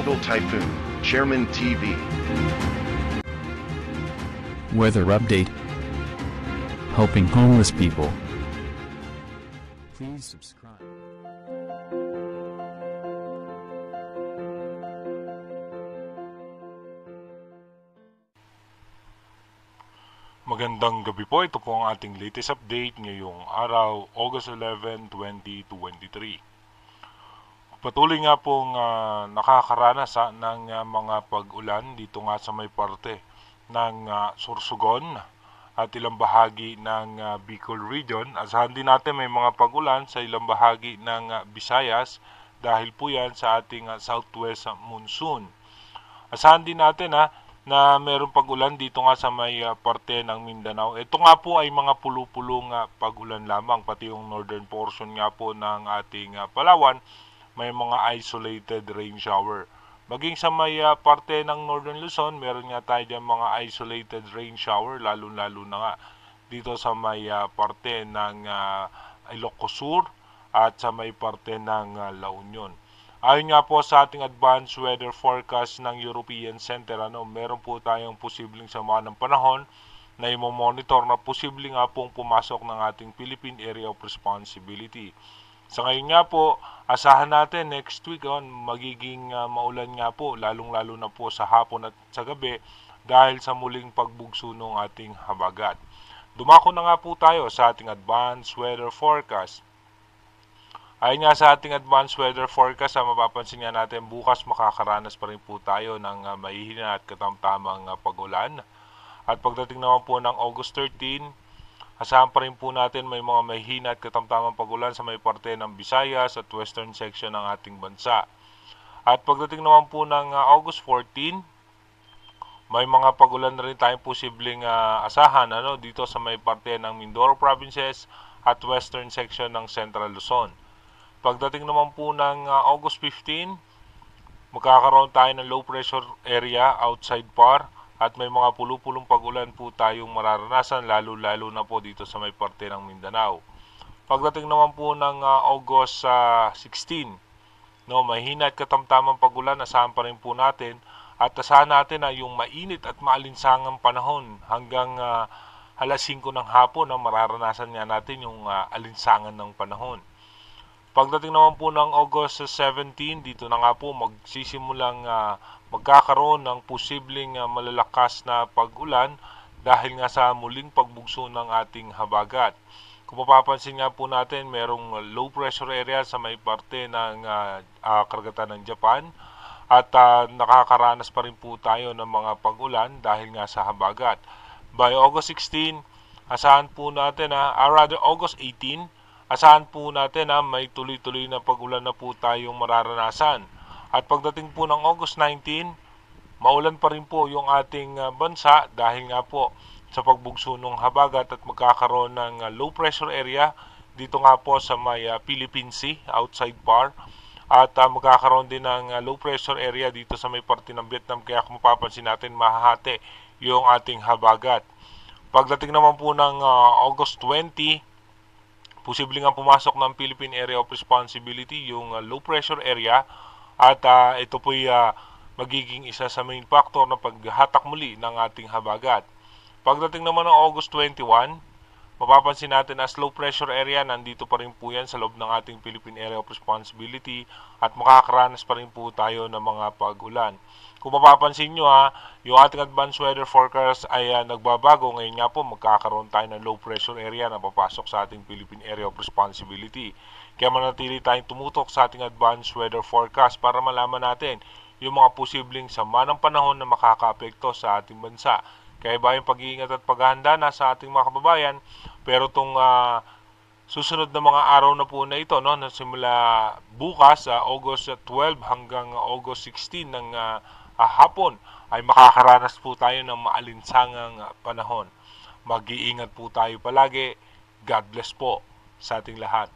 Tropical Typhoon, Chairman TV. Weather update. Helping homeless people. Please subscribe. Magandang gabi po. Ito po ang ating latest update ngayong araw, August 11, 2023. Patuloy nga pong nakakaranas ng mga pag-ulan dito nga sa may parte ng Sorsogon at ilang bahagi ng Bicol Region. Asahan din natin may mga pag-ulan sa ilang bahagi ng Visayas dahil po yan sa ating southwest monsoon. Asahan din natin na mayroong pag-ulan dito nga sa may parte ng Mindanao. Ito nga po ay mga pulupulong pag-ulan lamang, pati yung northern portion nga po ng ating Palawan, may mga isolated rain shower. Maging sa may parte ng northern Luzon, meron nga tayo dyan mga isolated rain shower, lalo-lalo na nga dito sa may parte ng Ilocos Sur at sa may parte ng La Union. Ayon nga po sa ating advanced weather forecast ng European Center, meron po tayong posibleng sama ng panahon na i-monitor na posibleng nga pong pumasok ng ating Philippine Area of Responsibility. Sa ngayon nga po, asahan natin next week magiging maulan nga po, lalong-lalo na po sa hapon at sa gabi dahil sa muling pagbugso ng ating habagat. Dumako na nga po tayo sa ating advanced weather forecast. Ayon nga sa ating advanced weather forecast, mapapansin nga natin bukas makakaranas pa rin po tayo ng mahihina at katamtamang pag-ulan. At pagdating naman po ng August 13, asahan pa rin po natin may mga mahihina at katamtamang pag-ulan sa may parte ng Visayas at western section ng ating bansa. At pagdating naman po ng August 14, may mga pag-ulan na rin tayong posibleng asahan dito sa may parte ng Mindoro provinces at western section ng Central Luzon. Pagdating naman po ng August 15, magkakaroon tayo ng low pressure area outside PAR at may mga pulupulong pag-ulan po tayong mararanasan lalo-lalo na po dito sa may parte ng Mindanao. Pagdating naman po ng August 16, mahina at katamtamang pag-ulan asahan pa rin po natin at asahan natin na yung mainit at maalinsangang panahon hanggang alas 5 ng hapon mararanasan nga natin yung alinsangan ng panahon. Pagdating naman po ng August 17, dito na nga po magsisimulang magkakaroon ng posibleng malalakas na pag-ulan dahil nga sa muling pagbugso ng ating habagat. Kung mapapansin nga po natin, merong low pressure area sa may parte ng karagatan ng Japan at nakakaranas pa rin po tayo ng mga pag-ulan dahil nga sa habagat. By August 16, asahan po natin August 18, asahan po natin may tuloy-tuloy na pag-ulan na po tayong mararanasan. At pagdating po ng August 19, maulan pa rin po yung ating bansa dahil nga po sa pagbugso ng habagat at magkakaroon ng low pressure area dito nga po sa may Philippine Sea outside PAR. At magkakaroon din ng low pressure area dito sa may parte ng Vietnam kaya kung mapapansin natin mahahati yung ating habagat. Pagdating naman po ng August 20, posibleng nga pumasok ng Philippine Area of Responsibility yung low pressure area at ito po'y magiging isa sa main factor na paghatak muli ng ating habagat. Pagdating naman ng August 21, mapapansin natin as low pressure area, nandito pa rin po yan sa loob ng ating Philippine Area of Responsibility at makakaranas pa rin po tayo ng mga pag-ulan. Kung mapapansin nyo yung ating advanced weather forecast ay nagbabago. Ngayon nga po magkakaroon tayo ng low pressure area na papasok sa ating Philippine Area of Responsibility. Kaya manatili tayong tumutok sa ating advanced weather forecast para malaman natin yung mga posibleng sama ng panahon na makakaapekto sa ating bansa. Kaya ba yung pag-iingat at paghahanda na sa ating mga kababayan, pero itong susunod na mga araw na po na ito, na simula bukas, August 12 hanggang August 16 ng hapon, ay makakaranas po tayo ng maalinsangang panahon. Mag-iingat po tayo palagi. God bless po sa ating lahat.